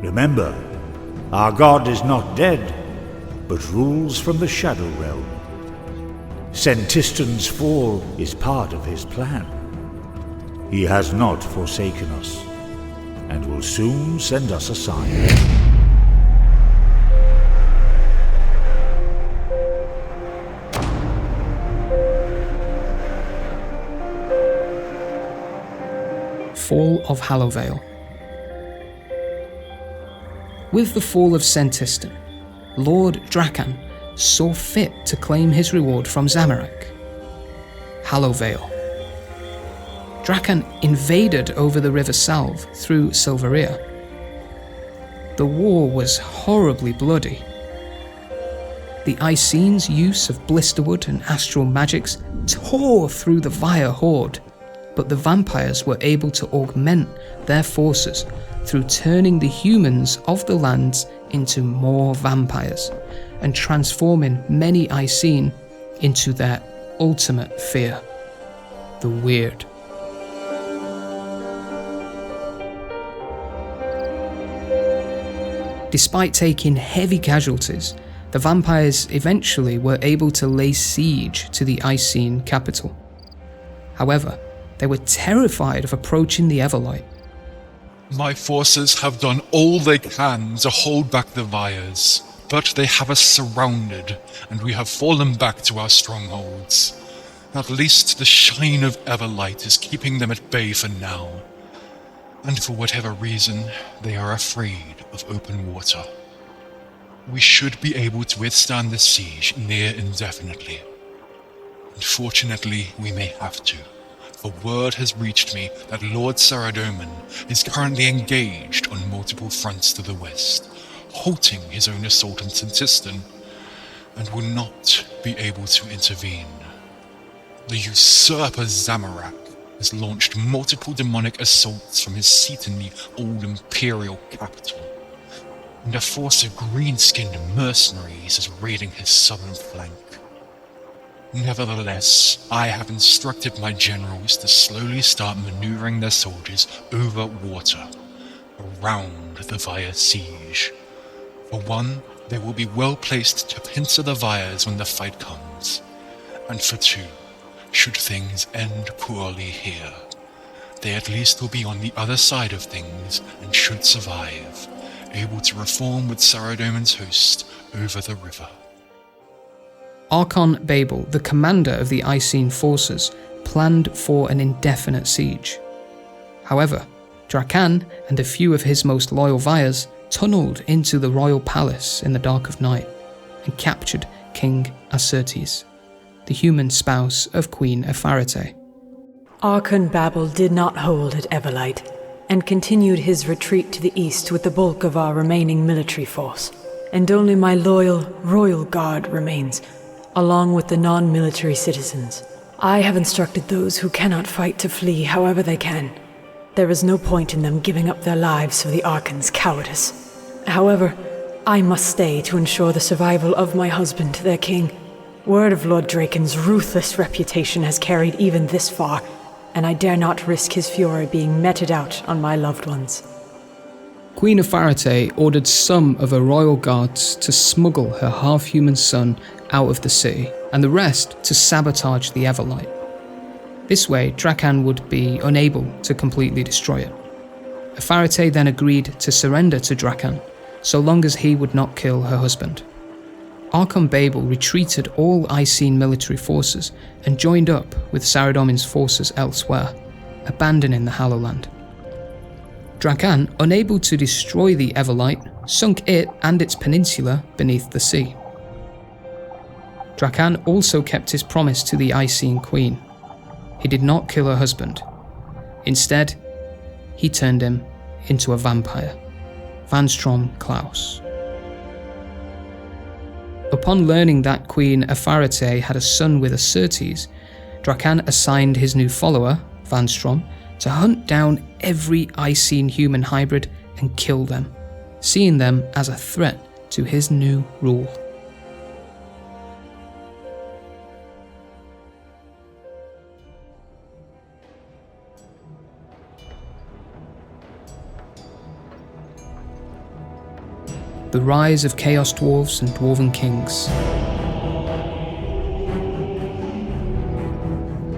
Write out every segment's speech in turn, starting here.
Remember, our god is not dead, but rules from the Shadow Realm. Sentistan's fall is part of his plan. He has not forsaken us, and will soon send us a sign. Fall of Hallowvale. With the fall of Sentistan, Lord Drakan saw fit to claim his reward from Zamorak. Hallowvale. Drakan invaded over the River Salve through Silveria. The war was horribly bloody. The Icene's use of blisterwood and astral magics tore through the Vire horde, but the vampires were able to augment their forces through turning the humans of the lands into more vampires and transforming many Icene into their ultimate fear, the Weird. Despite taking heavy casualties, the vampires eventually were able to lay siege to the Icene capital. However, they were terrified of approaching the Everlight. My forces have done all they can to hold back the Vyres, but they have us surrounded, and we have fallen back to our strongholds. At least the shine of Everlight is keeping them at bay for now. And for whatever reason, they are afraid of open water. We should be able to withstand the siege near indefinitely. Unfortunately, we may have to. For word has reached me that Lord Saradomin is currently engaged on multiple fronts to the west, halting his own assault on Sentistan, and will not be able to intervene. The usurper Zamorak has launched multiple demonic assaults from his seat in the old imperial capital, and a force of green-skinned mercenaries is raiding his southern flank. Nevertheless, I have instructed my generals to slowly start maneuvering their soldiers over water, around the Vyre siege. For one, they will be well placed to pincer the Vyres when the fight comes, and for two, should things end poorly here, they at least will be on the other side of things and should survive, able to reform with Saradomin's host over the river. Archon Bable, the commander of the Icene forces, planned for an indefinite siege. However, Drakan and a few of his most loyal Vyres tunneled into the royal palace in the dark of night and captured King Acertes, the human spouse of Queen Efaritay. Archon Bable did not hold at Everlight, and continued his retreat to the east with the bulk of our remaining military force, and only my loyal royal guard remains, along with the non-military citizens. I have instructed those who cannot fight to flee however they can. There is no point in them giving up their lives for the Archon's cowardice. However, I must stay to ensure the survival of my husband, their king. Word of Lord Draken's ruthless reputation has carried even this far, and I dare not risk his fury being meted out on my loved ones. Queen Efaritay ordered some of her royal guards to smuggle her half-human son out of the city, and the rest to sabotage the Everlight. This way, Drakan would be unable to completely destroy it. Efaritay then agreed to surrender to Drakan, so long as he would not kill her husband. Archon Bable retreated all Icene military forces and joined up with Saradomin's forces elsewhere, abandoning the Hallowland. Drakan, unable to destroy the Everlight, sunk it and its peninsula beneath the sea. Drakan also kept his promise to the Icene Queen. He did not kill her husband. Instead, he turned him into a vampire, Vanstrom Klaus. Upon learning that Queen Efaritay had a son with Acertes, Drakan assigned his new follower, Vanstrom, to hunt down every Icene human hybrid and kill them, seeing them as a threat to his new rule. The Rise of Chaos Dwarves and Dwarven Kings.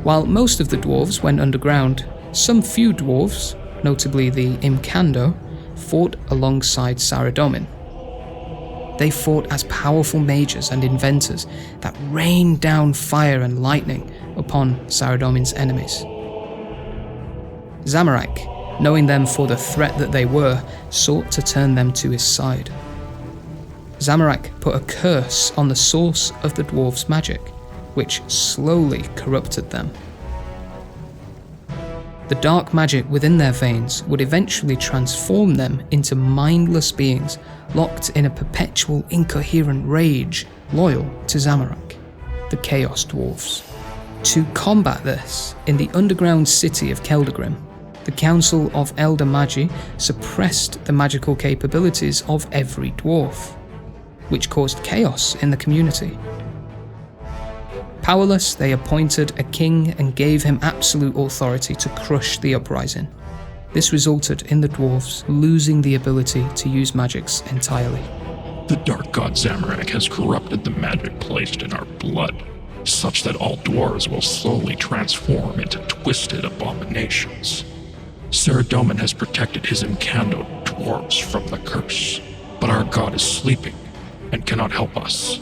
While most of the dwarves went underground, some few dwarves, notably the Imcando, fought alongside Saradomin. They fought as powerful mages and inventors that rained down fire and lightning upon Saradomin's enemies. Zamorak, knowing them for the threat that they were, sought to turn them to his side. Zamorak put a curse on the source of the dwarves' magic, which slowly corrupted them. The dark magic within their veins would eventually transform them into mindless beings locked in a perpetual incoherent rage loyal to Zamorak, the Chaos Dwarves. To combat this, in the underground city of Keldagrim, the Council of Elder Magi suppressed the magical capabilities of every dwarf, which caused chaos in the community. Powerless, they appointed a king and gave him absolute authority to crush the uprising. This resulted in the dwarves losing the ability to use magics entirely. The dark god Zamorak has corrupted the magic placed in our blood, such that all dwarves will slowly transform into twisted abominations. Saradomin has protected his Imcando dwarves from the curse, but our god is sleeping and cannot help us.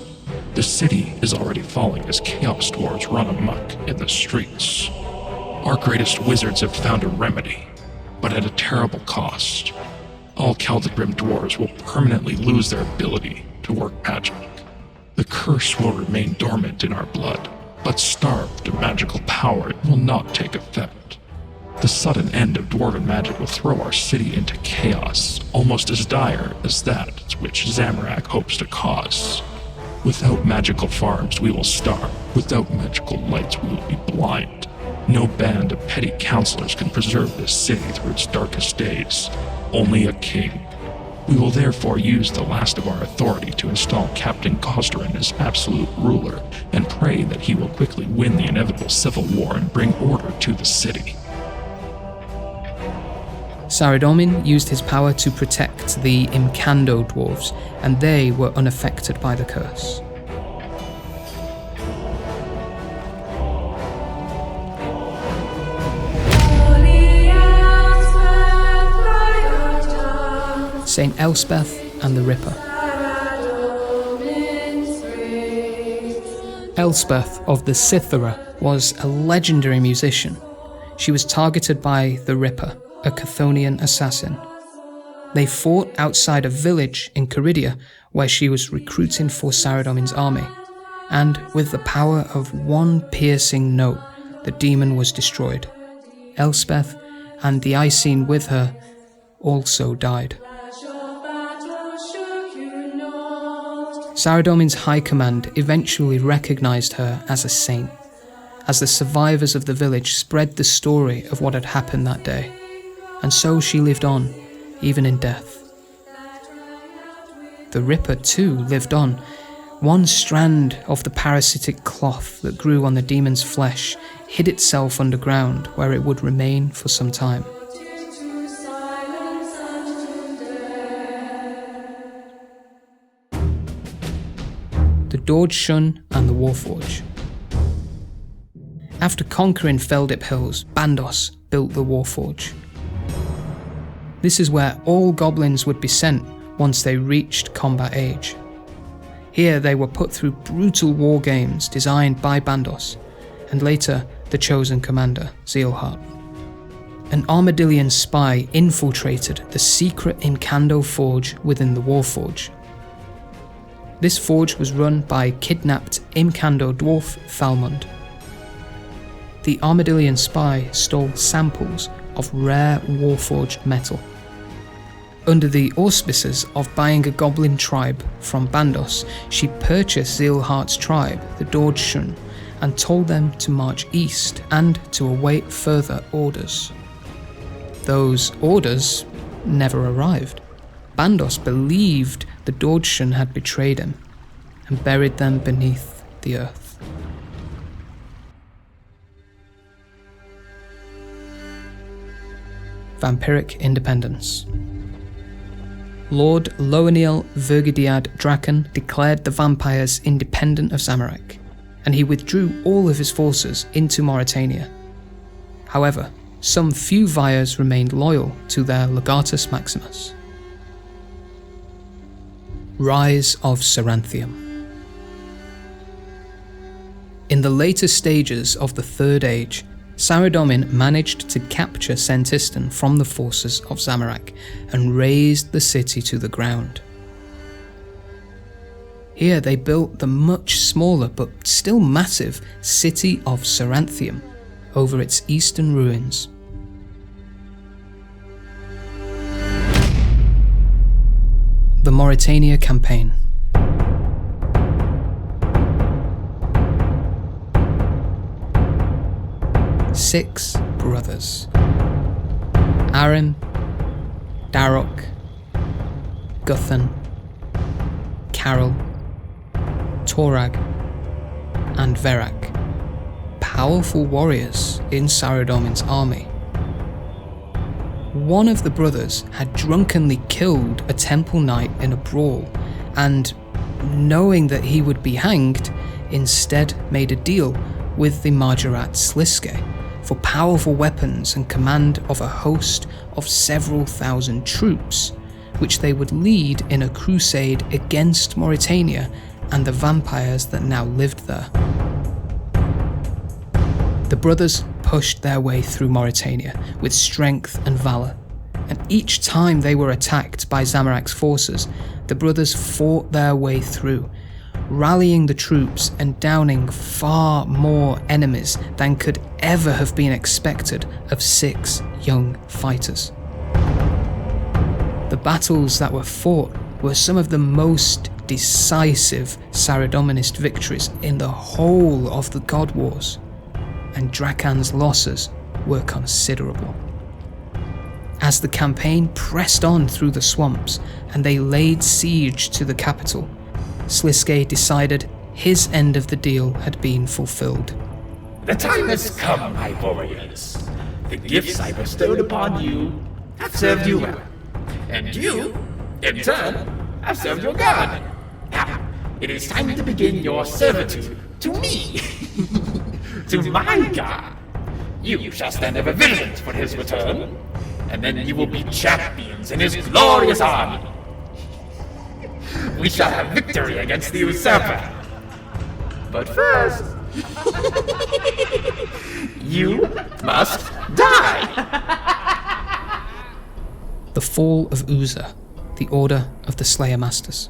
The city is already falling as chaos dwarves run amok in the streets. Our greatest wizards have found a remedy, but at a terrible cost. All Keldagrim dwarves will permanently lose their ability to work magic. The curse will remain dormant in our blood, but starved of magical power, it will not take effect. The sudden end of dwarven magic will throw our city into chaos, almost as dire as that which Zamorak hopes to cause. Without magical farms, we will starve. Without magical lights, we will be blind. No band of petty counselors can preserve this city through its darkest days. Only a king. We will therefore use the last of our authority to install Captain Azdaran as absolute ruler, and pray that he will quickly win the inevitable civil war and bring order to the city. Saradomin used his power to protect the Imcando dwarves, and they were unaffected by the curse. Saint Elspeth and the Ripper. Elspeth of the Cithara was a legendary musician. She was targeted by the Ripper, a Chthonian assassin. They fought outside a village in Caridia where she was recruiting for Saradomin's army, and with the power of one piercing note, the demon was destroyed. Elspeth and the Icene with her also died. Saradomin's high command eventually recognized her as a saint, as the survivors of the village spread the story of what had happened that day. And so she lived on, even in death. The Ripper too lived on. One strand of the parasitic cloth that grew on the demon's flesh hid itself underground, where it would remain for some time. The Dorgeshuun and the Warforge. After conquering Feldip Hills, Bandos built the Warforge. This is where all goblins would be sent once they reached combat age. Here they were put through brutal war games designed by Bandos, and later the chosen commander, Zealhart. An Armadylian spy infiltrated the secret Imcando forge within the Warforge. This forge was run by kidnapped Imcando dwarf Falmund. The Armadylian spy stole samples of rare Warforged metal. Under the auspices of buying a goblin tribe from Bandos, she purchased Zealhart's tribe, the Dorgeshuun, and told them to march east and to await further orders. Those orders never arrived. Bandos believed the Dorgeshuun had betrayed him and buried them beneath the earth. Vampyric Independence. Lord Loaniel Vergidiad Draken declared the vampires independent of Zamorak, and he withdrew all of his forces into Morytania. However, some few Vyres remained loyal to their Legatus Maximus. Rise of Saranthium. In the later stages of the Third Age, Saradomin managed to capture Sentistan from the forces of Zamorak and razed the city to the ground. Here they built the much smaller but still massive city of Saranthium over its eastern ruins. The Morytania Campaign. Six brothers: Aaron, Darok, Guthan, Carol, Torag, and Verak, powerful warriors in Saradomin's army. One of the brothers had drunkenly killed a temple knight in a brawl, and, knowing that he would be hanged, instead made a deal with the Margaret Sliske for powerful weapons and command of a host of several thousand troops, which they would lead in a crusade against Morytania and the vampires that now lived there. The brothers pushed their way through Morytania with strength and valour, and each time they were attacked by Zamorak's forces, the brothers fought their way through, rallying the troops and downing far more enemies than could ever have been expected of 6 young fighters. The battles that were fought were some of the most decisive Saradominist victories in the whole of the God Wars, and Drakan's losses were considerable. As the campaign pressed on through the swamps and they laid siege to the capital, Sliske decided his end of the deal had been fulfilled. The time has come, my warriors. The gifts I bestowed upon you have served you well, and you, in turn, have served your god. Now, it is time to begin your servitude to me, to my god. You shall stand ever vigilant for his return, and then you will be champions in his glorious army. We shall have victory against the usurper. But first, you must die. The fall of Uza, the Order of the Slayer Masters.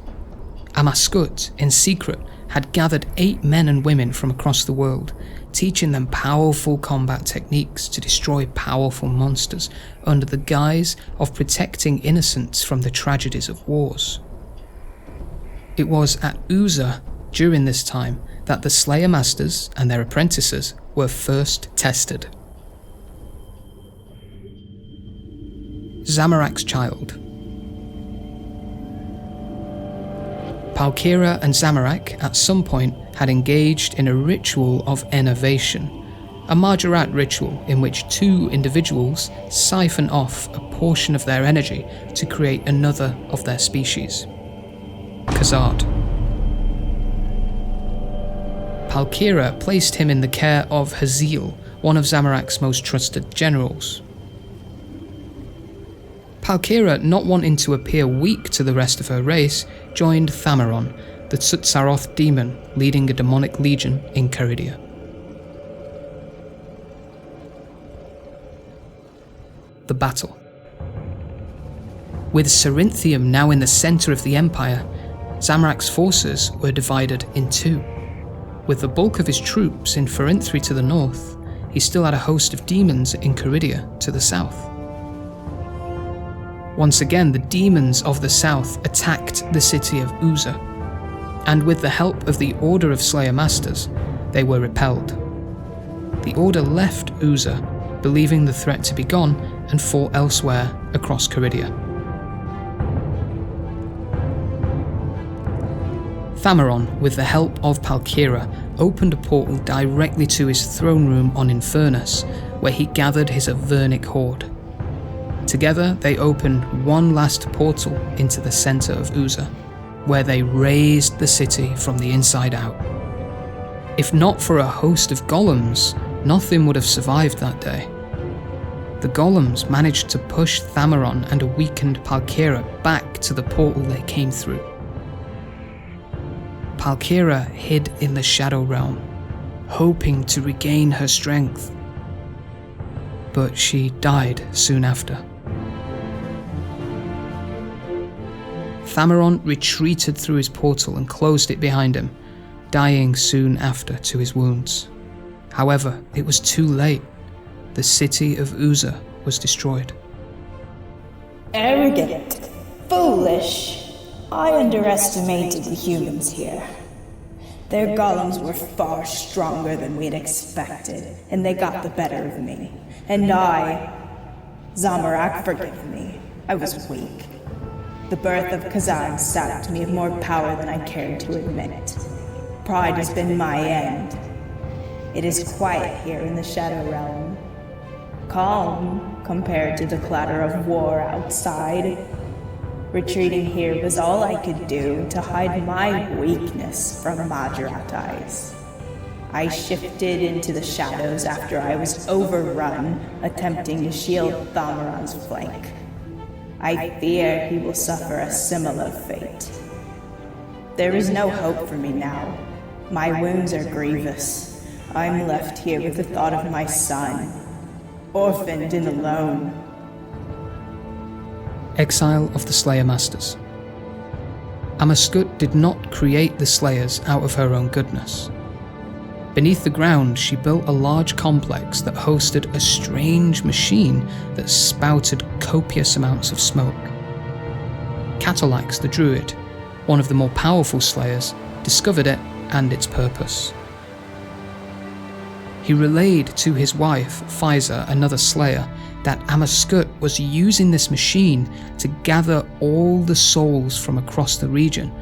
Amaskut, in secret, had gathered 8 men and women from across the world, teaching them powerful combat techniques to destroy powerful monsters under the guise of protecting innocents from the tragedies of wars. It was at Uza, during this time, that the Slayer Masters and their apprentices were first tested. Zamorak's child. Palkira and Zamorak at some point had engaged in a ritual of enervation, a Margaret ritual in which 2 individuals siphon off a portion of their energy to create another of their species. Khazard. Palkira placed him in the care of Haziel, one of Zamorak's most trusted generals. Palkira, not wanting to appear weak to the rest of her race, joined Thamaron, the Tsutsaroth demon leading a demonic legion in Caridia. The battle. With Saranthium now in the centre of the Empire, Zamorak's forces were divided in 2. With the bulk of his troops in Fennric to the north, he still had a host of demons in Caridia to the south. Once again, the demons of the south attacked the city of Uza, and with the help of the Order of Slayer Masters, they were repelled. The Order left Uza, believing the threat to be gone, and fought elsewhere across Caridia. Thamaron, with the help of Palkira, opened a portal directly to his throne room on Infernus, where he gathered his Avernic horde. Together, they opened one last portal into the center of Uza, where they razed the city from the inside out. If not for a host of golems, nothing would have survived that day. The golems managed to push Thameron and a weakened Palkira back to the portal they came through. Palkira hid in the Shadow Realm, hoping to regain her strength. But she died soon after. Thameron retreated through his portal and closed it behind him, dying soon after to his wounds. However, it was too late. The city of Uza was destroyed. Arrogant, foolish. I underestimated the humans here. Their golems were far stronger than we'd expected, and they got the better of me. And Zamorak, forgive me, I was weak. The birth of Kazan sapped me of more power than I cared to admit. Pride has been my end. It is quiet here in the Shadow Realm. Calm compared to the clatter of war outside. Retreating here was all I could do to hide my weakness from Morytania's. I shifted into the shadows after I was overrun, attempting to shield Thameron's flank. I fear he will suffer a similar fate. There is no hope for me now. My wounds are grievous. I'm left here with the thought of my son, orphaned and alone. Exile of the Slayer Masters. Amaskut did not create the Slayers out of her own goodness. Beneath the ground, she built a large complex that hosted a strange machine that spouted copious amounts of smoke. Catalax the Druid, one of the more powerful Slayers, discovered it and its purpose. He relayed to his wife, Pfizer, another Slayer, that Amaskut was using this machine to gather all the souls from across the region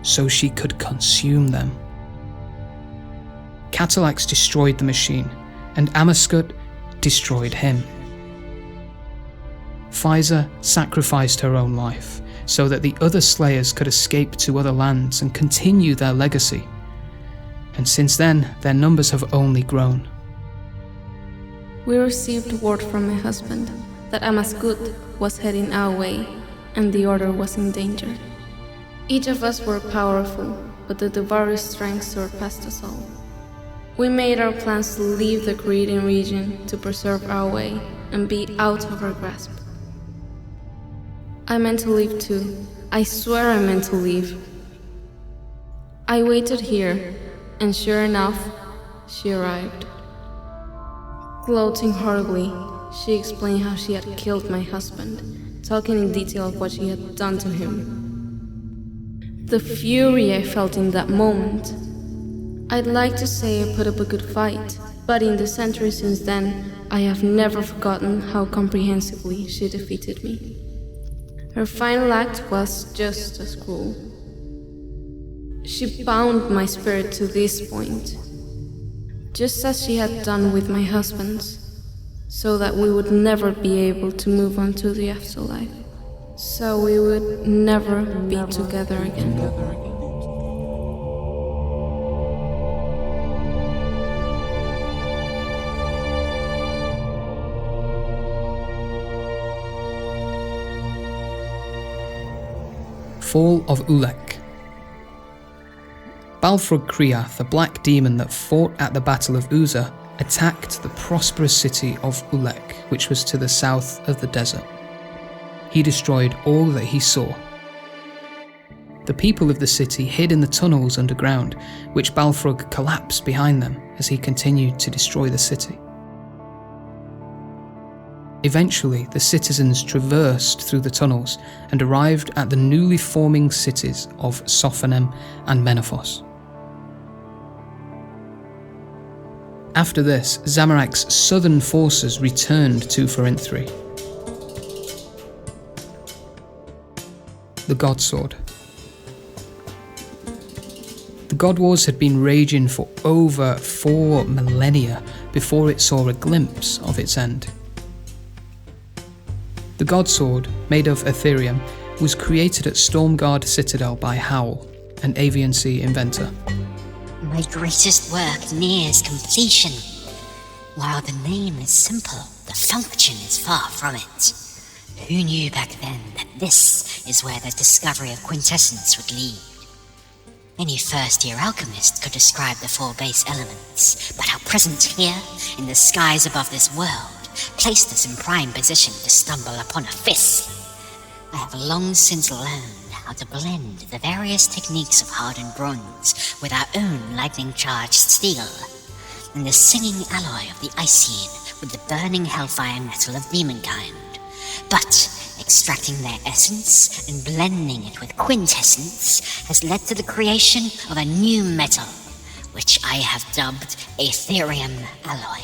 so she could consume them. Catalax destroyed the machine, and Amaskut destroyed him. Pfizer sacrificed her own life so that the other Slayers could escape to other lands and continue their legacy. And since then, their numbers have only grown. We received word from my husband that Amaskut was heading our way and the Order was in danger. Each of us were powerful, but the Dwarves' strength surpassed us all. We made our plans to leave the Cretan region to preserve our way and be out of our grasp. I meant to leave too. I swear I meant to leave. I waited here, and sure enough, she arrived. Gloating horribly, she explained how she had killed my husband, talking in detail of what she had done to him. The fury I felt in that moment. I'd like to say I put up a good fight, but in the centuries since then, I have never forgotten how comprehensively she defeated me. Her final act was just as cruel. She bound my spirit to this point, just as she had done with my husband's, so that we would never be able to move on to the afterlife, so we would never be together again. Fall of Ulek. Balfrog Kriath, a black demon that fought at the Battle of Uza, attacked the prosperous city of Ulek, which was to the south of the desert. He destroyed all that he saw. The people of the city hid in the tunnels underground, which Balfrog collapsed behind them as he continued to destroy the city. Eventually, the citizens traversed through the tunnels and arrived at the newly forming cities of Sophonem and Menaphos. After this, Zamorak's southern forces returned to Pharynthri. The Godsword. The God Wars had been raging for over 4 millennia before it saw a glimpse of its end. The Godsword, made of Ethereum, was created at Stormguard Citadel by Howl, an Avian Sea inventor. My greatest work nears completion. While the name is simple, the function is far from it. Who knew back then that this is where the discovery of quintessence would lead? Any first-year alchemist could describe the 4 base elements, but our presence here, in the skies above this world, placed us in prime position to stumble upon a fifth. I have long since learned how to blend the various techniques of hardened bronze with our own lightning-charged steel, and the singing alloy of the Icene with the burning hellfire metal of demonkind. But extracting their essence and blending it with quintessence has led to the creation of a new metal, which I have dubbed Ethereum Alloy.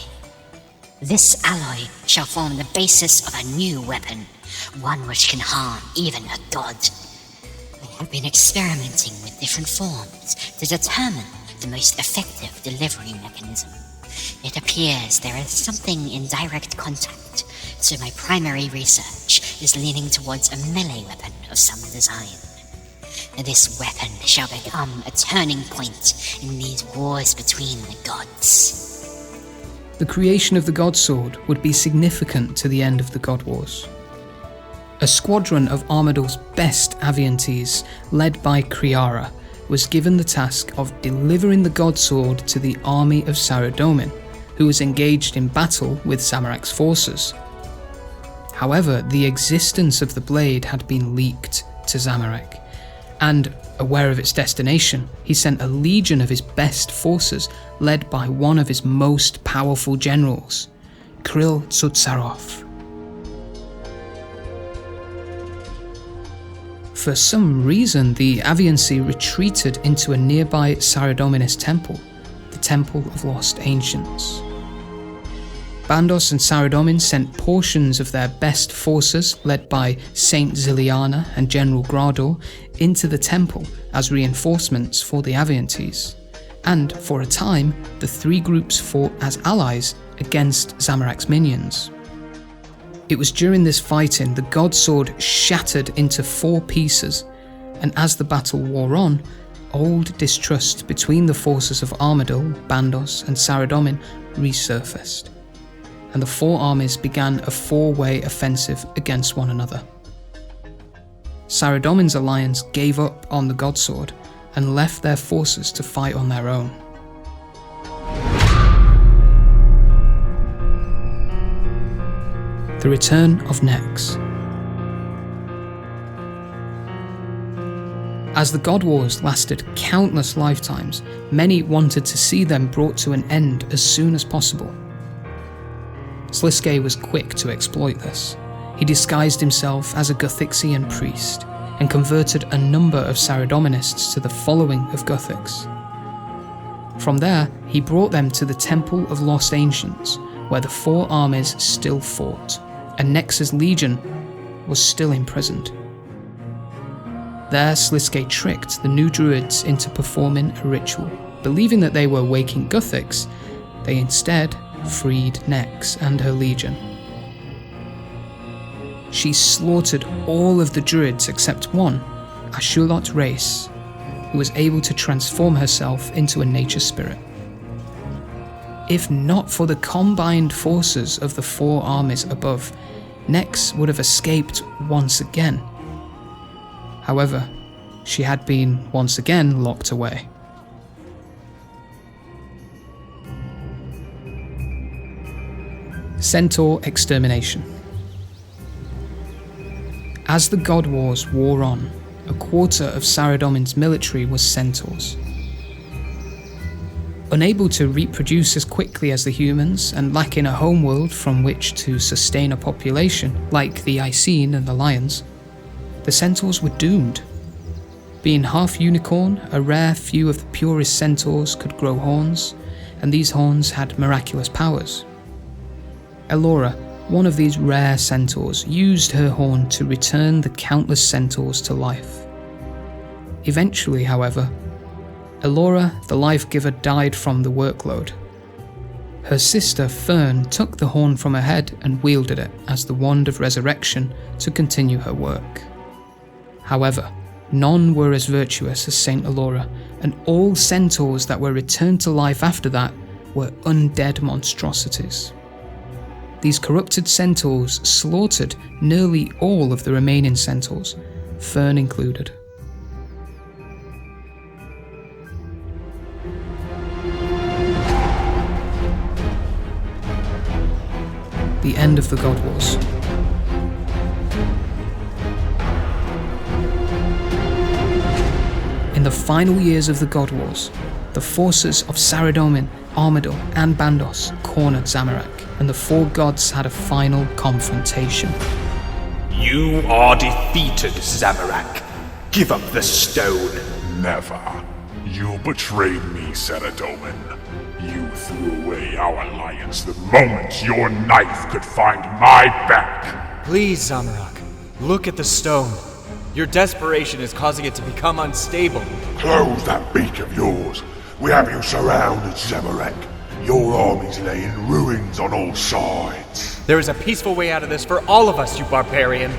This alloy shall form the basis of a new weapon, one which can harm even a god. I have been experimenting with different forms to determine the most effective delivery mechanism. It appears there is something in direct contact, so my primary research is leaning towards a melee weapon of some design. This weapon shall become a turning point in these wars between the gods. The creation of the Godsword would be significant to the end of the God Wars. A squadron of Armadyl's best Aviantes, led by Kriara, was given the task of delivering the Godsword to the army of Saradomin, who was engaged in battle with Zamorak's forces. However, the existence of the blade had been leaked to Zamorak, and, aware of its destination, he sent a legion of his best forces, led by one of his most powerful generals, Kryl Tsutsarov. For some reason, the Aviancy retreated into a nearby Saradominist temple, the Temple of Lost Ancients. Bandos and Saradomin sent portions of their best forces, led by Saint Ziliana and General Grador, into the temple as reinforcements for the Aviantes, and for a time, the 3 groups fought as allies against Zamorak's minions. It was during this fighting the Godsword shattered into 4 pieces, and as the battle wore on, old distrust between the forces of Armadyl, Bandos and Saradomin resurfaced, and the 4 armies began a 4-way offensive against one another. Saradomin's alliance gave up on the Godsword and left their forces to fight on their own. The Return of Nex. As the God Wars lasted countless lifetimes, many wanted to see them brought to an end as soon as possible. Sliske was quick to exploit this. He disguised himself as a Guthixian priest and converted a number of Saradominists to the following of Guthics. From there, he brought them to the Temple of Lost Ancients, where the 4 armies still fought, and Nex's legion was still imprisoned. There, Sliske tricked the new druids into performing a ritual. Believing that they were waking Guthics, they instead freed Nex and her legion. She slaughtered all of the druids except one, a Shulot race, who was able to transform herself into a nature spirit. If not for the combined forces of the 4 armies above, Nex would have escaped once again. However, she had been once again locked away. Centaur Extermination. As the God Wars wore on, a quarter of Saradomin's military was centaurs. Unable to reproduce as quickly as the humans, and lacking a homeworld from which to sustain a population, like the Icene and the Lions, the centaurs were doomed. Being half unicorn, a rare few of the purest centaurs could grow horns, and these horns had miraculous powers. Elora, one of these rare centaurs, used her horn to return the countless centaurs to life. Eventually, however, Elora, the life giver, died from the workload. Her sister Fern took the horn from her head and wielded it as the wand of resurrection to continue her work. However, none were as virtuous as Saint Allura, and all centaurs that were returned to life after that were undead monstrosities. These corrupted centaurs slaughtered nearly all of the remaining centaurs, Fern included. The end of the God Wars. In the final years of the God Wars, the forces of Saradomin, Armadyl, and Bandos cornered Zamorak, and the four gods had a final confrontation. You are defeated, Zamorak. Give up the stone. Never. You betrayed me, Saradomin. You threw away our alliance the moment your knife could find my back. Please, Zamorak, look at the stone. Your desperation is causing it to become unstable. Close that beak of yours. We have you surrounded, Zamorak. Your armies lay in ruins on all sides. There is a peaceful way out of this for all of us, you barbarian.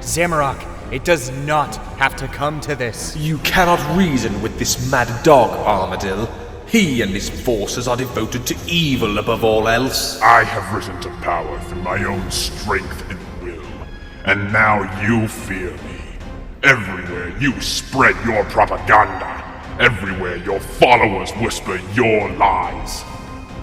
Zamorak, it does not have to come to this. You cannot reason with this mad dog, Armadyl. He and his forces are devoted to evil above all else. I have risen to power through my own strength and will, and now you fear me. Everywhere you spread your propaganda, everywhere your followers whisper your lies.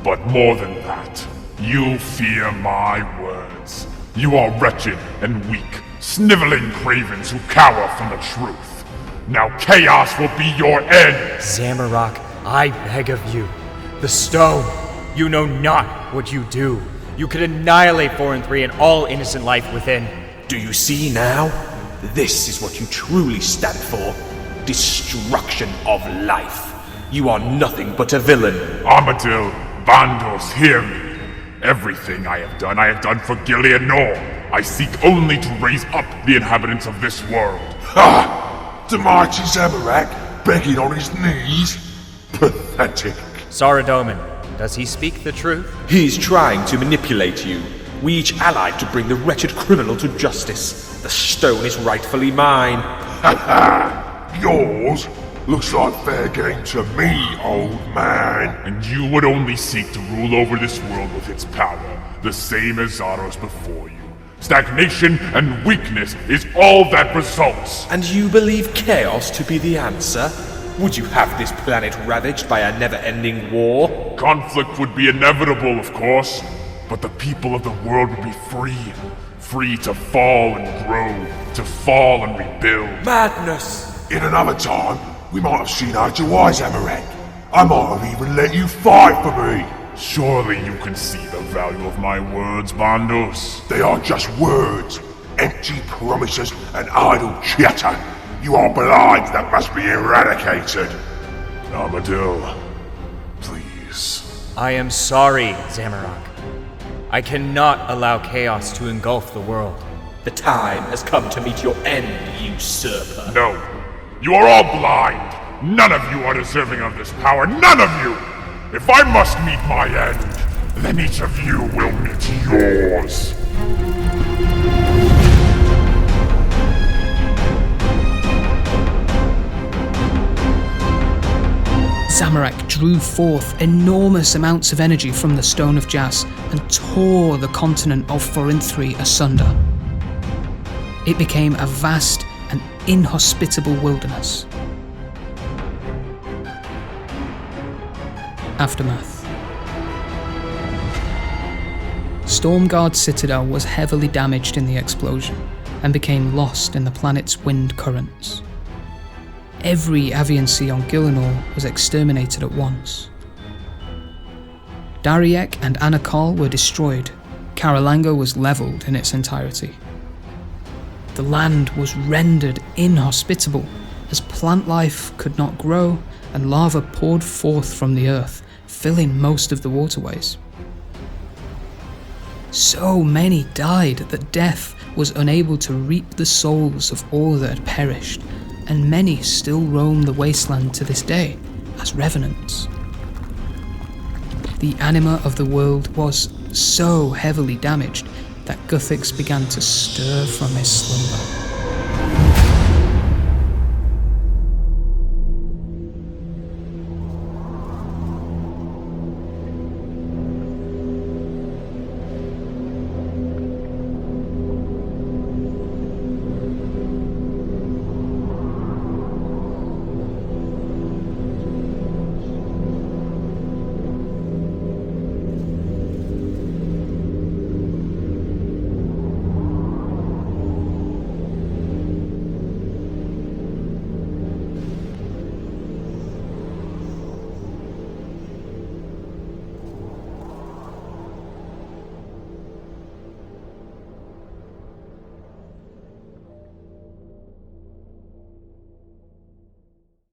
But more than that, you fear my words. You are wretched and weak, sniveling cravens who cower from the truth. Now chaos will be your end! Zamorak, I beg of you. The stone. You know not what you do. You could annihilate 4 and 3 and all innocent life within. Do you see now? This is what you truly stand for. Destruction of life. You are nothing but a villain. Armadyl, Bandos, hear me. Everything I have done for Gilead Nor. I seek only to raise up the inhabitants of this world. Ha! The mighty Zamorak begging on his knees? Pathetic. Saradomin, does he speak the truth? He's trying to manipulate you. We each allied to bring the wretched criminal to justice. The stone is rightfully mine. Ha ha! Yours? Looks like fair game to me, old man. And you would only seek to rule over this world with its power, the same as Zaros before you. Stagnation and weakness is all that results. And you believe chaos to be the answer? Would you have this planet ravaged by a never-ending war? Conflict would be inevitable, of course, but the people of the world would be free. Free to fall and grow, to fall and rebuild. Madness! In another time, we might have seen eye to eye, Zamorak. I might have even let you fight for me. Surely you can see the value of my words, Bandos. They are just words, empty promises and idle chatter. You are blind that must be eradicated. Armadyl, please. I am sorry, Zamorak. I cannot allow chaos to engulf the world. The time has come to meet your end, usurper. No. You are all blind. None of you are deserving of this power. None of you! If I must meet my end, then each of you will meet yours. Zamorak drew forth enormous amounts of energy from the Stone of Jas and tore the continent of Forinthry asunder. It became a vast and inhospitable wilderness. Aftermath. Stormguard Citadel was heavily damaged in the explosion and became lost in the planet's wind currents. Every Aviancy on Gielinor was exterminated at once. Dariek and Anakal were destroyed. Karalanga was levelled in its entirety. The land was rendered inhospitable as plant life could not grow and lava poured forth from the earth, filling most of the waterways. So many died that death was unable to reap the souls of all that had perished, and many still roam the wasteland to this day as revenants. The anima of the world was so heavily damaged that Guthix began to stir from his slumber.